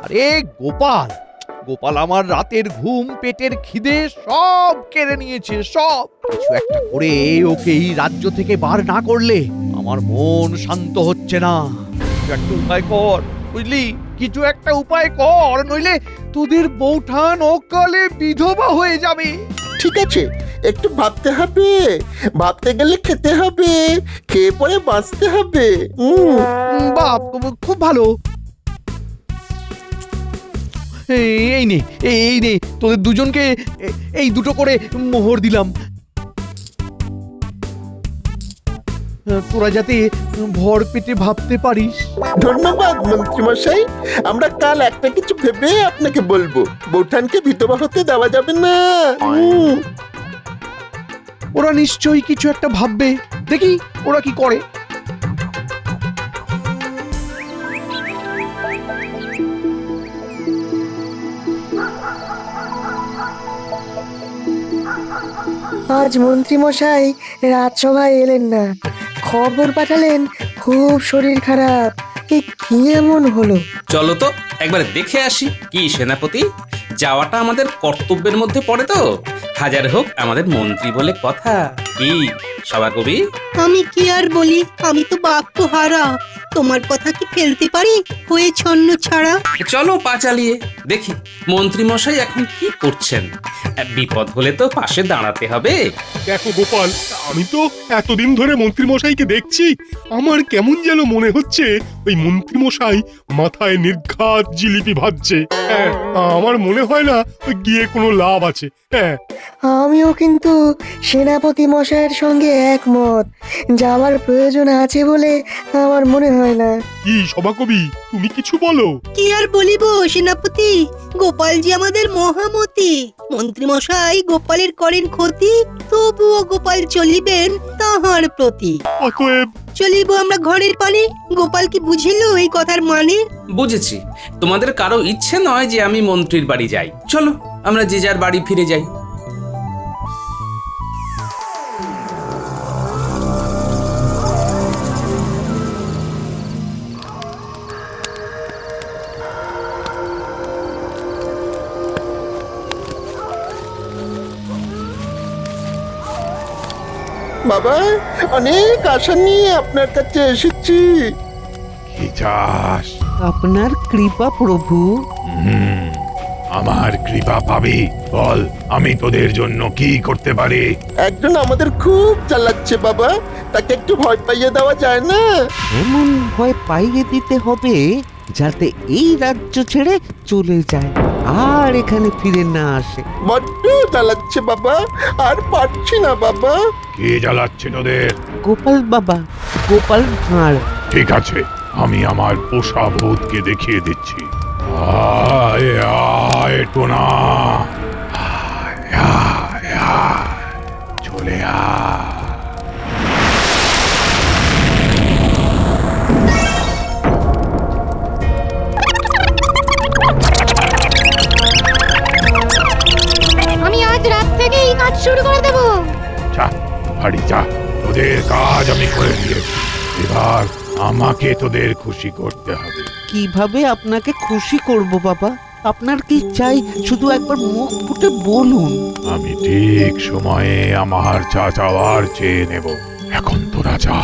আরে গোপাল, গোপাল আমার রাতের ঘুম পেটের খিদে সব কেড়ে নিয়েছে, সব। কিছু একটা করে ওকে এই রাজ্য থেকে বার না করলে আমার মন শান্ত হচ্ছে না। কিছু একটা উপায় কর, বুঝলি? কিছু একটা উপায় কর, নইলে তোদের বউঠান অকালে বিধবা হয়ে যাবে। ঠিক আছে, একটু ভাবতে হবে। ভাবতে গেলে খেতে হবে, খেয়ে পরে বাঁচতে হবে। বাপ, খুব ভালো। এই নে, এই নে, তোদের দুজনকে এই দুটো করে মোহর দিলাম। তোরা যাতে ভর পেটে ভাবতে পারিস। ধন্যবাদ মন্ত্রীমশাই। আমরা কাল একটা কিছু ভেবে আপনাকে বলবো। বৌঠানকে বিধবা হতে দেওয়া যাবে না। ওরা নিশ্চয়ই কিছু একটা ভাববে, দেখি ওরা কি করে। আজ মন্ত্রীমশাই রাজসভায় এলেন না, খবর পাঠালেন খুব শরীর খারাপ। এ কি এমন হলো? চলো তো একবার দেখে আসি। কি সেনাপতি, যাওয়াটা আমাদের কর্তব্যের মধ্যে পড়ে তো। হাজার হোক আমাদের মন্ত্রী বলে কথা। কি সভাকবি? আমি কি আর বলি, আমি তো বাক্য হারা। তোমার কথা কি ফেলতে পারি হয়ে ছন্ন ছাড়া? চলো পা চালিয়ে দেখি মন্ত্রী মশাই এখন কি করছেন। বিপদ হলে তো পাশে দাঁড়াতে হবে। দেখো গোপাল, আমি তো এতদিন ধরে মন্ত্রী মশাইকে দেখছি। আমার কেমন যেন মনে হচ্ছে ওই মন্ত্রী মশাই মাথায় নির্ঘাত জিলিপি ভাজছে। হ্যাঁ, আমার মনে হয় না ওই গিয়ে কোনো লাভ আছে। হ্যাঁ, আমিও কিন্তু সেনাপতি মশাইয়ের সঙ্গে একমত। যাওয়ার প্রয়োজন আছে বলে আমার মনে হয় না। কি সভাকবি, তুমি কিছু বলো। কি আর বলিব সেনাপতি, গোপালজি আমাদের মহামতি। মন্ত্রী মশাই গোপালের করেন ক্ষতি, তবুও গোপাল চলিবেন তাহার প্রতি। অতএব চলিব আমরা ঘরের পানে। গোপাল কি বুঝিল এই কথার মানে? বুঝেছি, তোমাদের কারো ইচ্ছে নয় যে আমি মন্ত্রীর বাড়ি যাই। চলো আমরা যে যার বাড়ি ফিরে যাই। বাবা, অনেক আশা নিয়ে আপনার কাছে এসেছি। কি চাস? আপনার কৃপা প্রভু। আমার কৃপা পাবি? বল, আমি তোদের জন্য কি করতে পারি? একজন আমাদের খুব জ্বালাচ্ছে বাবা, তাকে একটু ভয় পাইয়ে দেওয়া যায় না? এমন ভয় পাইয়ে দিতে হবে যাতে এই রাজ্য ছেড়ে চলে যায় আর এখানে ফিরে না আসে। বড্ড জ্বালাচ্ছে বাবা, আর পারছি না বাবা। কে জ্বালাচ্ছে তোদের? গোপাল বাবা, গোপাল ভাঁড়। ঠিক আছে, আমি আমার পোষা ভূতকে দেখিয়ে দিচ্ছি। আয় আয় টোনা, আয় আয় আয়, চলে আয়। আমি আজ রাত থেকে এই কাজ শুরু করে দেব। যা বাড়ি যা, তোদের কাজ আমি করে দিয়েছি। এবার আমাকে তোদের খুশি করতে হবে। কিভাবে আপনাকে খুশি করব বাবা? আপনার কি চাই শুধু একবার মুখ ফুটে বলুন। আমি ঠিক সময়ে আমার যা চাওয়ার চেয়ে নেব। এখন তোরা যা,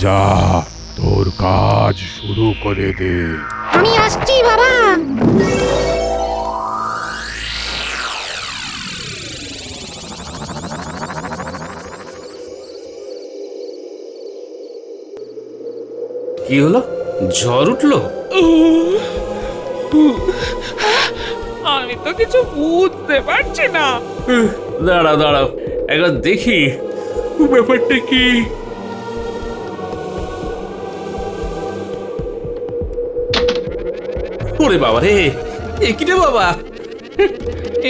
যা, তোর কাজ শুরু করে দে। আমি আসছি বাবা। কি হলো, জ্বর উঠলো? আমি তো কিছু বুঝতে পারছি না। দাঁড়াও দাঁড়াও, একবার দেখি ব্যাপারটা কি। ওরে বাবা রে, এ কি রে বাবা?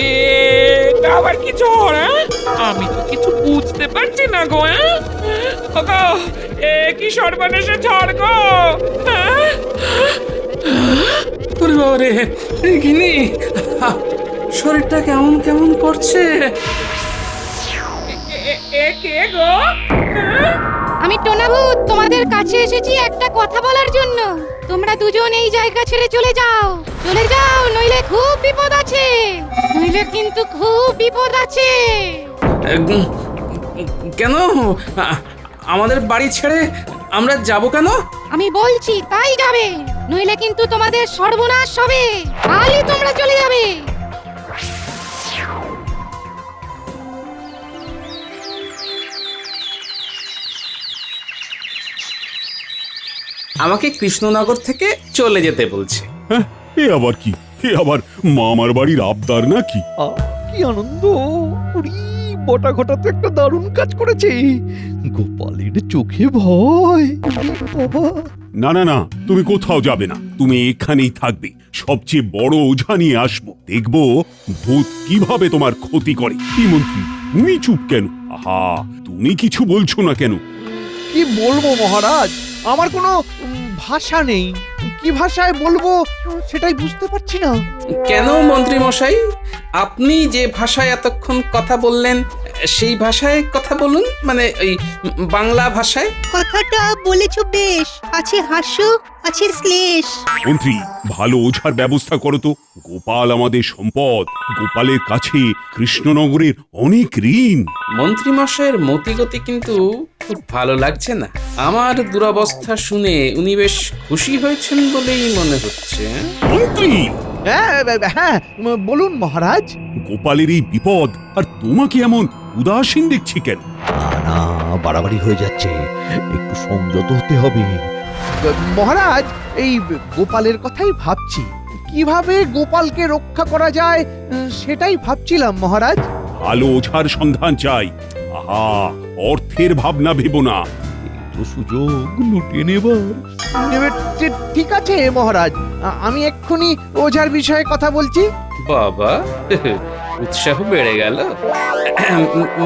এটা আবার কি ঝড়? আমি তো কিছু বুঝতে পারছি না গো। ওগো, এ কি সর্বনাশে ঝড় গো? ওরে বাবা রে, গিনি শরীরটা কেমন কেমন করছে। এ কে গো? আমি টোনা ভূত, তোমাদের কাছে এসেছি একটা কথা বলার জন্য। তোমরা দুজন এই জায়গা ছেড়ে চলে যাও, চলে যাও, নইলে খুব বিপদ আছে, নইলে কিন্তু খুব বিপদ আছে। উম, কেন আমাদের বাড়ি ছেড়ে আমরা যাব কেন? আমি বলছি তাই যাবে, নইলে কিন্তু তোমাদের সর্বনাশ হবে, কালই তোমরা চলে যাবে। আমাকে কৃষ্ণনগর থেকে চলে যেতে বলছে। হ্যাঁ, এ আবার কি? এ আবার মামার বাড়ির আবদার নাকি? কি আনন্দ! উরি, বটা ঘটা তো একটা দারুণ কাজ করেছে। গোপালের চোখে ভয়। উরি বাবা! না না না, তুমি কোথাও যাবে না, তুমি এখানেই থাকবে। সবচেয়ে বড় ওঝা নিয়ে আসবো, দেখবো ভূত কিভাবে তোমার ক্ষতি করে। কি মন্ত্রী, তুমি চুপ কেন? আহা, তুমি কিছু বলছো না কেন? কি বলবো মহারাজ, আমার কোনো ভাষা নেই। কি ভাষায় বলবো সেটাই বুঝতে পারছি না। কেন মন্ত্রী মশাই, আপনি যে ভাষায় এতক্ষণ কথা বললেন সেই ভাষায় কথা বলুন, মানে ওই বাংলা ভাষায়। কথাটা বলেছো বেশ, আছে হাস্য, আছে শ্লেষ। মন্ত্রী, ভালো ওঝার ব্যবস্থা করো তো। গোপাল আমাদের সম্পদ, গোপালের কাছে কৃষ্ণনগরের অনেক ঋণ। মন্ত্রী মশাইয়ের মতিগতি কিন্তু খুব ভালো লাগছে না। আমার দুরবস্থা শুনে উনি বেশ খুশি হয়েছেন বলেই মনে হচ্ছে। মন্ত্রী, হ্যাঁ হ্যাঁ, বলুন মহারাজ। গোপালের এই বিপদ, আর তোমাকে এমন উদাসীন দেখছি কেন? না, বাড়াবাড়ি হয়ে যাচ্ছে, একটু সংযত হতে হবে। মহারাজ, এই গোপালের কথাই ভাবছি, কিভাবে গোপালকে রক্ষা করা যায় সেটাই ভাবছিলাম মহারাজ। ভালো ওঝার সন্ধান চাই। আহা, অর্থের ভাবনা ভেবো না। তো সুযোগ লুটিয়ে নেবার। ঠিক আছে মহারাজ, আমি এক্ষুনি ওঝার বিষয়ে কথা বলছি। বাবা, উৎসাহ বেড়ে গেল।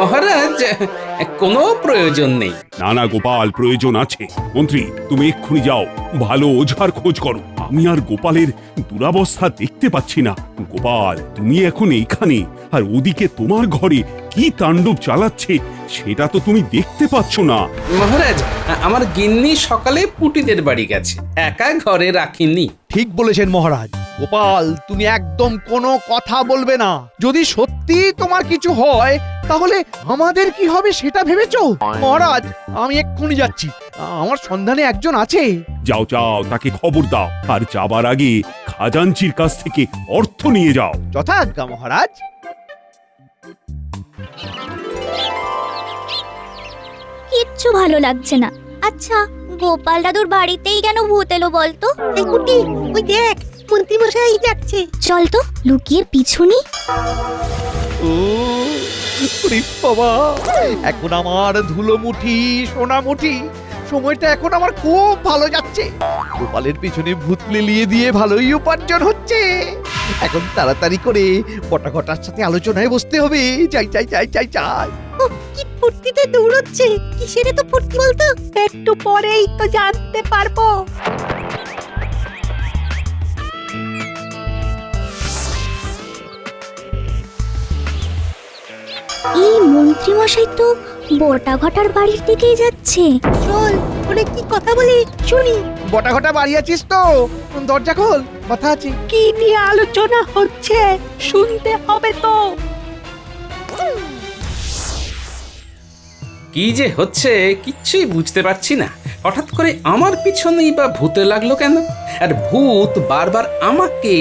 মহারাজ, কোনো প্রয়োজন নেই। না না গোপাল, প্রয়োজন আছে। মন্ত্রী, তুমি এক্ষুনি যাও, ভালো ওঝার খোঁজ করো। আমি আর গোপালের দুরাবস্থা দেখতে পাচ্ছি না। গোপাল, তুমি এখন এইখানে, আর ওদিকে তোমার ঘরে কি তাণ্ডব চালাচ্ছে সেটা তো তুমি দেখতে পাচ্ছ না। মহারাজ, আমার গিন্নি সকালে পুটিদের বাড়ি গেছে, একা ঘরে রাখিনি। ঠিক বলেছেন মহারাজ। গোপাল, তুমি একদম কোনো কথা বলবে না। যদি সত্যি তোমার কিছু হয় তাহলে আমাদের কি হবে সেটা ভেবেছো? মহারাজ, আমি এক্ষুনি যাচ্ছি, আমার সন্ধানে একজন আছে। যাও যাও, তাকে খবর দাও, আর যাবার আগে খাজাঞ্চির কাছ থেকে অর্থ নিয়ে যাও। যথাজ্ঞা মহারাজ। কিচ্ছু ভালো লাগছে না। আচ্ছা, গোপাল দাদুর বাড়িতেই কেন ভূত এলো বলতো? এই কুটি, ওই দেখ, মন্ত্রী মশাই যাচ্ছে। চল তো লুকিয়ে পিছু নি। ও ওরে বাবা, এখন আমার ধুলো মুঠি, সোনা মুঠি, সময়টা এখন আমার খুব ভালো যাচ্ছে। গোপালের পিছনে ভূত লেলিয়ে দিয়ে ভালোই উপার্জন হচ্ছে। এখন তাড়াতাড়ি করে বটা ঘটার সাথে আলোচনায় বসতে হবে। যাই যাই যাই যাই যাই। কি ফুর্তিতে দৌড়চ্ছে, কিসের তো ফুর্তি বলতো? একটু পরেই তো জানতে পারবো। এই মন্ত্রী মশাই তো বটা ঘটার বাড়ির দিকেই যাচ্ছে। চল, ওরে কি কথা বলি শুনি। বটা ঘটা বাড়ি আছিস তো? দরজা খোল, কথা আছে। কি নিয়ে আলোচনা হচ্ছে শুনতে হবে তো। কি যে হচ্ছে কিচ্ছুই বুঝতে পারছি না। হঠাৎ করে আমার পিছনেই বা ভূতে লাগলো কেন? আর ভূত বারবার আমাকে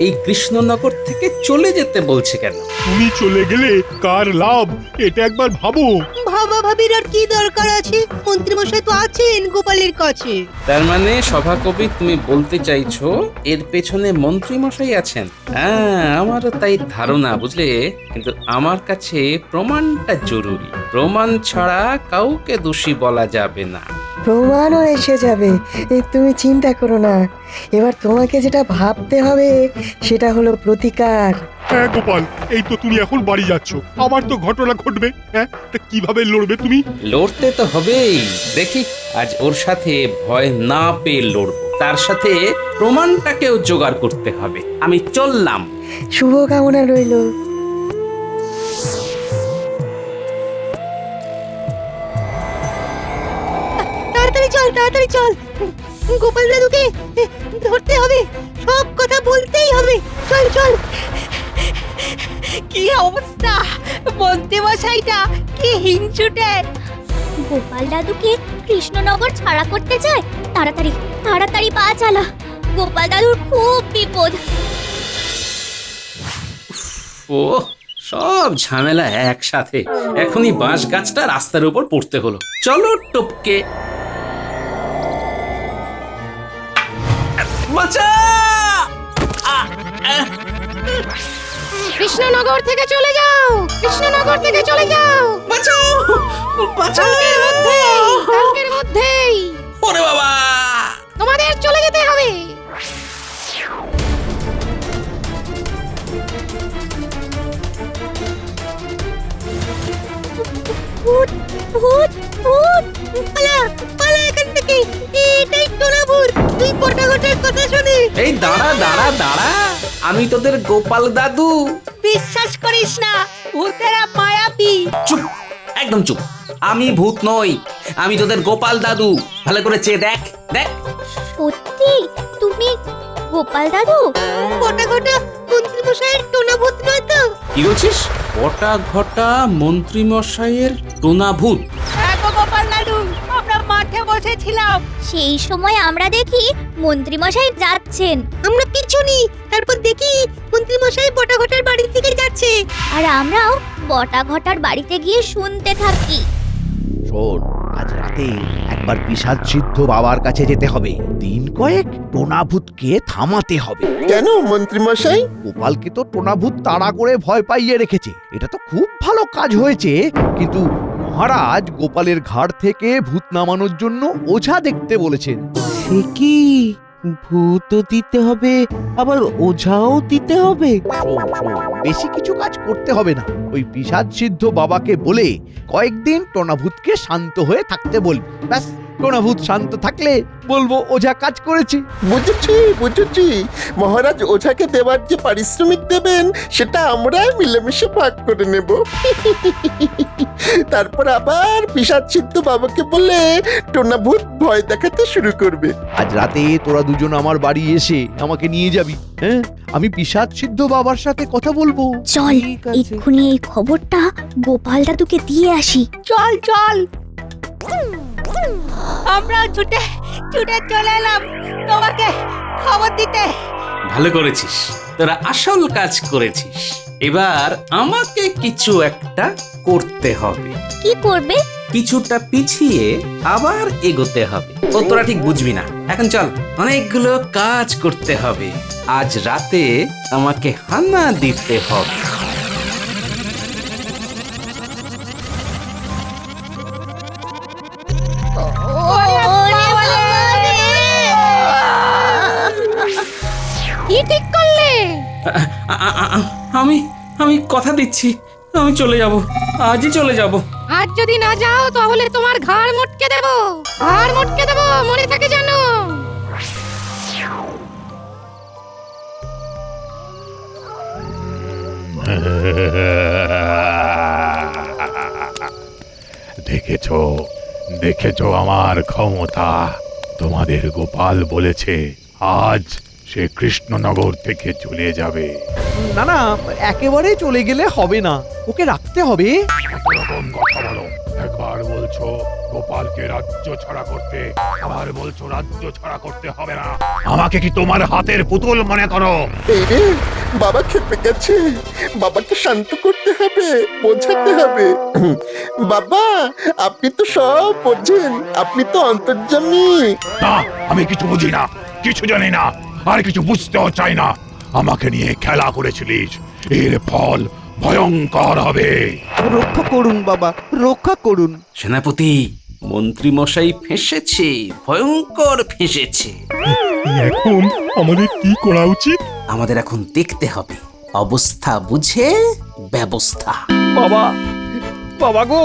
এই কৃষ্ণনগর থেকে চলে যেতে বলছে কেন? তুমি চলে গেলে কার লাভ এটা একবার ভাবো। ভাবা ভাবির আর কি দরকার আছে? মন্ত্রী মশাই তো আছেন গোপালের কাছে। তার মানে সভাকবি, তুমি বলতে চাইছো এর পেছনে মন্ত্রী মশাই আছেন? হ্যাঁ, আমারও তাই ধারণা, বুঝলে। কিন্তু আমার কাছে প্রমাণটা জরুরি। প্রমাণ ছাড়া কাউকে দোষী বলা যাবে না। প্রমাণও এসে যাবে, তুমি চিন্তা করো না। এবার তোমাকে যেটা ভাবতে হবে সেটা হলো প্রতিকার। হ্যাঁ গোপাল, এই তো তুমি এখন বাড়ি যাচ্ছ, আবার তো ঘটনা ঘটবে। হ্যাঁ, তা কিভাবে লড়বে তুমি? লড়তে তো হবেই। দেখি আজ ওর সাথে ভয় না পেয়ে লড়বো। তার সাথে প্রমাণটাকেও জোগাড় করতে হবে। আমি চললাম। শুভকামনা রইল। তাড়াতাড়ি চল, তাড়াতাড়ি চল। গোপাল দাদুকে ধরতে হবে, সব কথা বলতেই হবে। চল চল। কি অবস্থা, মন্ত্রী মশাইটা কি হিংসুটে। গোপাল দাদুকে কৃষ্ণনগর ছাড়া করতে চায়। তাড়াতাড়ি তাড়াতাড়ি পা চালা, গোপাল দাদুর খুব বিপদ। ও সব ঝামেলা একসাথে, এখনই বাঁশ গাছটা রাস্তার উপর পড়তে হলো। চলো টপকে। বাঁচা! কৃষ্ণনগর থেকে চলে যাও, কৃষ্ণনগর থেকে চলে যাও। বাঁচাও! বাঁচাও! কালকের মধ্যেই ওরে বাবা! তোমাদের চলে যেতে হবে। ভূত ভূত ভূত! পালা পালা এখান থেকে, এটাই টোনা ভূত। তুই পটাঘটের কথা শুনে। এই দাঁড়া দাঁড়া দাঁড়া, আমি তোদের গোপাল দাদু। বিশ্বাস করিস না, ভূতেরা মায়াবী। চুপ, একদম চুপ। আমি ভূত নই, আমি তোদের গোপাল দাদু। ভালো করে চেয়ে দেখ দেখ। সত্যি তুমি গোপাল দাদু? পটাঘটা মন্ত্রী মশাইয়ের টোনা ভূত নয় তো? কি বলছিস? ঘটা ঘটা মন্ত্রী মশাইয়ের টোনা ভূত? গোপাল দাদু, আমরা মাঠে বসেছিলাম, সেই সময় আমরা দেখি মন্ত্রী মশাই যাচ্ছেন। আমরা পিছু নিই, তারপর দেখি মন্ত্রী মশাই পটাঘটার বাড়ির দিকে যাচ্ছে। আর আমরাও বটা ঘটার বাড়িতে গিয়ে শুনতে থাকি। শোন, আজ রাতে একবার পিশাচ সিদ্ধ বাবার কাছে যেতে হবে। দিন কয়েক টোনাভূতকে থামাতে হবে। কেন মন্ত্রী মশাই? গোপালকে তো টোনাভূত তাড়া করে ভয় পাইয়ে রেখেছে, এটা তো খুব ভালো কাজ হয়েছে। কিন্তু মহারাজ গোপালের ঘাড় থেকে ভূত নামানোর জন্য ওঝা দেখতে বলেছেন। সে কি, ভূতও দিতে হবে আবার ওঝাও দিতে হবে? শোন, বেশি কিছু কাজ করতে হবে না। ওই পিশাচ সিদ্ধ বাবাকে বলে কয়েকদিন টোনাভূতকে শান্ত হয়ে থাকতে বলবি। ব্যাস, টোনাভূত শান্ত থাকলে বলবো ওঝা কাজ করেছি। বুঝেছি বুঝেছি। মহারাজ ওঝাকে দেওয়ার যে পারিশ্রমিক দেবেন সেটা আমরা মিলেমিশে ভাগ করে নেব। তারপর আবার পিশাচ সিদ্ধ বাবাকে বলে টোনাভূত ভয় দেখাতে শুরু করবে। আজ রাতে তোরা দুজন আমার বাড়ি এসে আমাকে নিয়ে যাবি। হ্যাঁ, আমি পিশাচ সিদ্ধ বাবার সাথে কথা বলবো। চল ঠিক আছে। এক্ষুনি এই খবরটা গোপাল দাদুকে দিয়ে আসি। চল চল। আমরা ছুটে ছুটে চলে এলাম তোমাকে খবর দিতে। ভালো করেছিস, তোরা আসল কাজ করেছিস। এবার আমাকে কিছু একটা করতে হবে। কি করবে? কিছুটা পিছিয়ে আবার এগোতে হবে। ও তোরা ঠিক বুঝবি না। এখন চল, অনেকগুলো কাজ করতে হবে। আজ রাতে আমাকে হানা দিতে হবে। কি ঠিক করলে? আমি কথা দিচ্ছি, আমি চলে যাব, আজই চলে যাব। আজ যদি না যাও তাহলে তোমার ঘাড় মটকে দেবো, ঘাড় মটকে দেবো, মনে থাকে জানো। দেখেছো দেখেছো আমার ক্ষমতা। তোমাদের গোপাল বলেছে আজ সে কৃষ্ণনগর থেকে চলে যাবে। না না, একেবারে চলে গেলে হবে না, ওকে রাখতে হবে। এরকম কথা বলো। একবার বলছো গোপালকে রাজ্য ছাড়া করতে, আবার বলছো রাজ্য ছাড়া করতে হবে না। আমাকে কি তোমার হাতের পুতুল মনে করো? এই রে, বাবা খেপে গেছে। বাবাকে শান্ত করতে হবে, বোঝাতে হবে। বাবা, আপনি তো সব বোঝেন, আপনি তো অন্তর্যামী। না, আমি কিছু বুঝি না, কিছু জানি না, আর কিছু বুঝতেও চাই না। আমাকে নিয়ে খেলা করেছিলিস, এর ফল ভয়ঙ্কর হবে। রক্ষা করুন বাবা, রক্ষা করুন। সেনাপতি, মন্ত্রী মশাই ফেঁসেছে, ভয়ঙ্কর ফেঁসেছে। এখন আমাদের কি করা উচিত? আমাদের এখন দেখতে হবে, অবস্থা বুঝে ব্যবস্থা। বাবা, বাবা গো,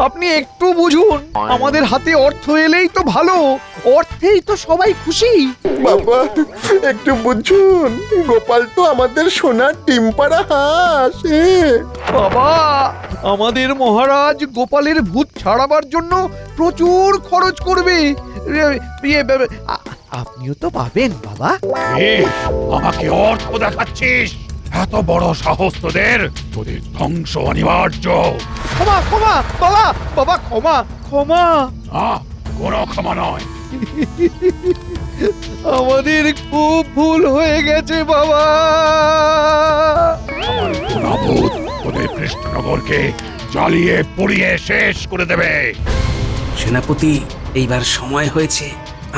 আপনি একটু বুঝুন। আমাদের হাতে অর্থ এলেই তো ভালো, অর্থেই তো সবাই খুশি। বাবা একটু বুঝুন, গোপাল তো আমাদের সোনার ডিম পাড়া হাঁস। বাবা, আমাদের মহারাজ গোপালের ভূত ছাড়াবার জন্য প্রচুর খরচ করবে। আপনিও তো পাবেন বাবা। আমাকে অর্থ দেখাচ্ছিস? এত বড় সাহস তোদের? তোদের ধ্বংস অনিবার্য। ক্ষমা ক্ষমা বাবা, বাবা ক্ষমা ক্ষমা। না, কোনো ক্ষমা নয়। আমাদের খুব ভুল হয়ে গেছে বাবা। আমার গুণাভূত তোদের কৃষ্ণনগরকে জ্বালিয়ে পুড়িয়ে শেষ করে দেবে। সেনাপতি, এইবার সময় হয়েছে,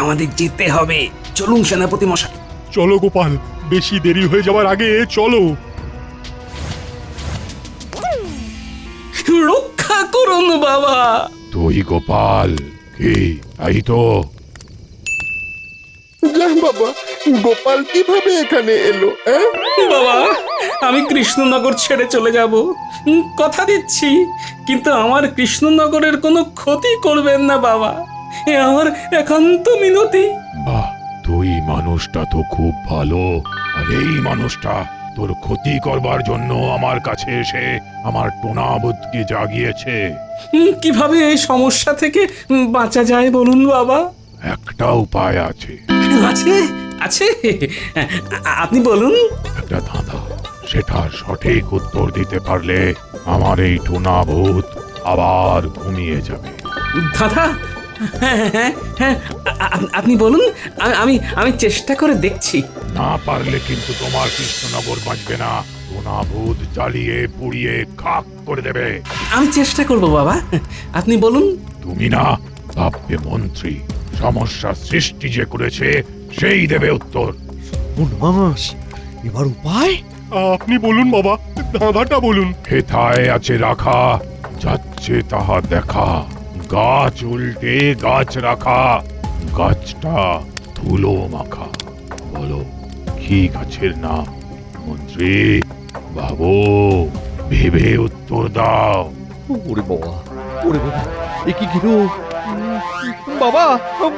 আমাদের যেতে হবে। চলুন সেনাপতি মশাই। চলো গোপাল, বেশি দেরি হয়ে যাওয়ার আগে চলো। রক্ষা করুন বাবা। তুই গোপাল? কি তাই তো? যা বাবা, গোপাল কিভাবে এখানে এলো? বাবা, আমি কৃষ্ণনগর ছেড়ে চলে যাব, কথা দিচ্ছি। কিন্তু আমার কৃষ্ণনগরের কোনো ক্ষতি করবেন না বাবা, এ আমার একান্ত মিনতি। বাহ, তুই মানুষটা তো খুব ভালো। আর এই মানুষটা তোর ক্ষতি করবার জন্য আমার কাছে এসে আমার টোনা বুদ্ধি জাগিয়েছে। কিভাবে এই সমস্যা থেকে বাঁচা যায় বলুন বাবা? একটা উপায় আছে। আছে আছে, আপনি বলুন। একটা ধাঁধা, সেটার সঠিক উত্তর দিতে পারলে আমার এই টোনা ভূত আবার ঘুমিয়ে যাবে। দাদা, হ্যাঁ হ্যাঁ হ্যাঁ, আপনি বলুন, আমি আমি চেষ্টা করে দেখছি। না পারলে কিন্তু তোমার কৃষ্ণনগর বাঁচবে না। টোনা ভূত জ্বালিয়ে পুড়িয়ে খাক করে দেবে। আমি চেষ্টা করব বাবা, আপনি বলুন। তুমি না, ভাববে মন্ত্রী। সমস্যা সৃষ্টি যে করেছে সেই দেবে উত্তর। উন্মাস, এবার উপায়? আপনি বলুন বাবা, ধাঁধাটা বলুন। হেথায় আছে রাখা, যাচ্ছে তাহা দেখা। গাছ উল্টে গাছ রাখা, গাছটা ধুলো মাখা। বলো কি গাছের নাম? মন্ত্রী বাবু, ভেবে উত্তর দাও। ওরে বাবা, ওরে বাবা, এ কি গেল? বাবা,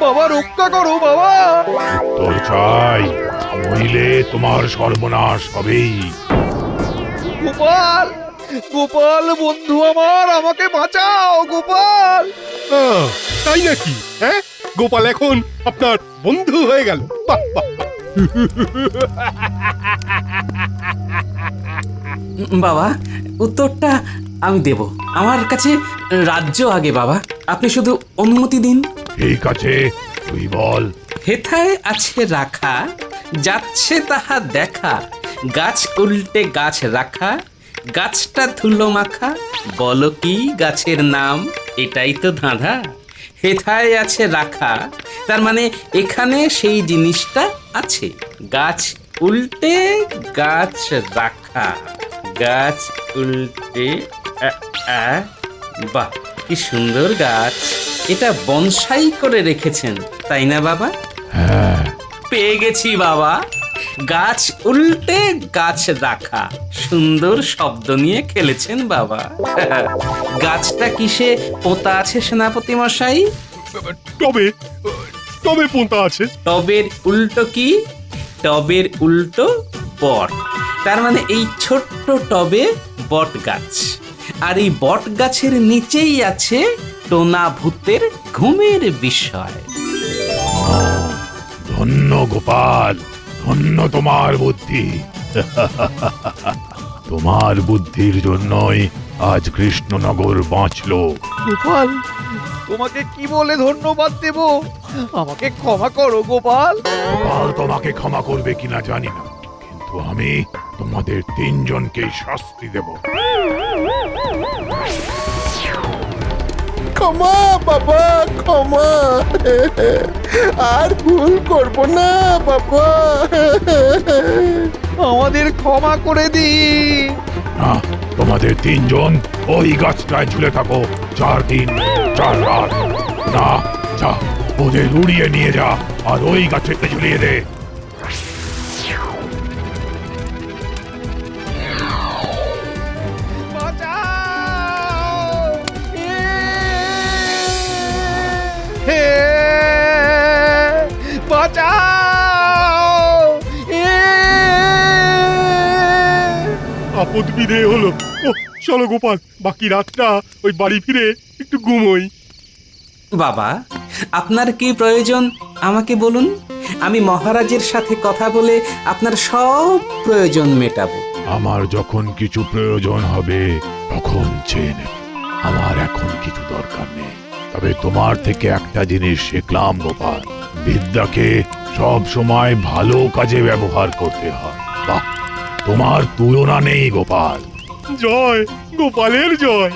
বাবা রক্ষা করো বাবা। উত্তর চাই, নইলে তোমার সর্বনাশ হবেই। গোপাল, গোপাল বন্ধু আমার, আমাকে বাঁচাও গোপাল। তাই নাকি? হ্যাঁ, গোপাল এখন আপনার বন্ধু হয়ে গেল। বাহ বাহ। বাবা, উত্তরটা আমি দেব। আমার কাছে রাজ্য আগে বাবা, আপনি শুধু অনুমতি দিন। ঠিক আছে, তুই বল। হেথায় আছে রাখা, যাচ্ছে তাহা দেখা। গাছ উল্টে গাছ রাখা, গাছটা ধুলো মাখা। বলো কি গাছের নাম? এটাই তো ধাঁধা। হেথায় আছে রাখা, তার মানে এখানে সেই জিনিসটা আছে। গাছ উল্টে গাছ রাখা, গাছ উল্টে বাহ, কি সুন্দর গাছ! এটা বনসাই করে রেখেছেন তাই না বাবা? হ্যাঁ, পেয়ে গেছি বাবা। গাছ উল্টে গাছ রাখা, সুন্দর শব্দ নিয়ে খেলেছেন বাবা। গাছটা কিসে পোতা আছে সেনাপতি মশাই? টবে, টবে পোঁতা আছে। টবের উল্টো কি? টবের উল্টো বট। তার মানে এই ছোট্ট টবে বট গাছ, আর এই বট গাছের নিচেই আছে টোনা ভূতের ঘুমের বিষয়। ধন্য গোপাল, ধন্য তোমার বুদ্ধি। তোমার বুদ্ধির জন্যই আজ কৃষ্ণনগর বাঁচলো। গোপাল, তোমাকে কি বলে ধন্যবাদ দেব? আমাকে ক্ষমা করো গোপাল। গোপাল তোমাকে ক্ষমা করবে কিনা জানি না, কিন্তু আমি তোমাদের তিনজনকেই শাস্তি দেব। ক্ষমা বাবা, ক্ষমা। আর ভুল করব না বাবা। আমাদের ক্ষমা করে দিন। না, তোমাদের তিনজন ওই গাছটায় ঝুলে থাকো 4 দিন 4 রাত। না, যা, ওদের উড়িয়ে নিয়ে যা আর ওই গাছেতে ঝুলিয়ে দে। বাঁচাও! হে, বাঁচাও! আপদ বিদে হলো। ও চলো গোপাল, বাকি রাতটা ওই বাড়ি ফিরে একটু ঘুমোই। বাবা, আপনার কি প্রয়োজন আমাকে বলুন, আমি মহারাজের সাথে কথা বলে আপনার সব প্রয়োজন মেটাবো। আমার যখন কিছু প্রয়োজন হবে তখন চেয়ে নেব। আমার এখন কিছু দরকার নেই। তবে তোমার থেকে একটা জিনিস শিখলাম গোপাল, বিদ্যাকে সব সময় ভালো কাজে ব্যবহার করতে হয়। বাহ, তোমার তুলনা নেই গোপাল। জয় গোপালের জয়।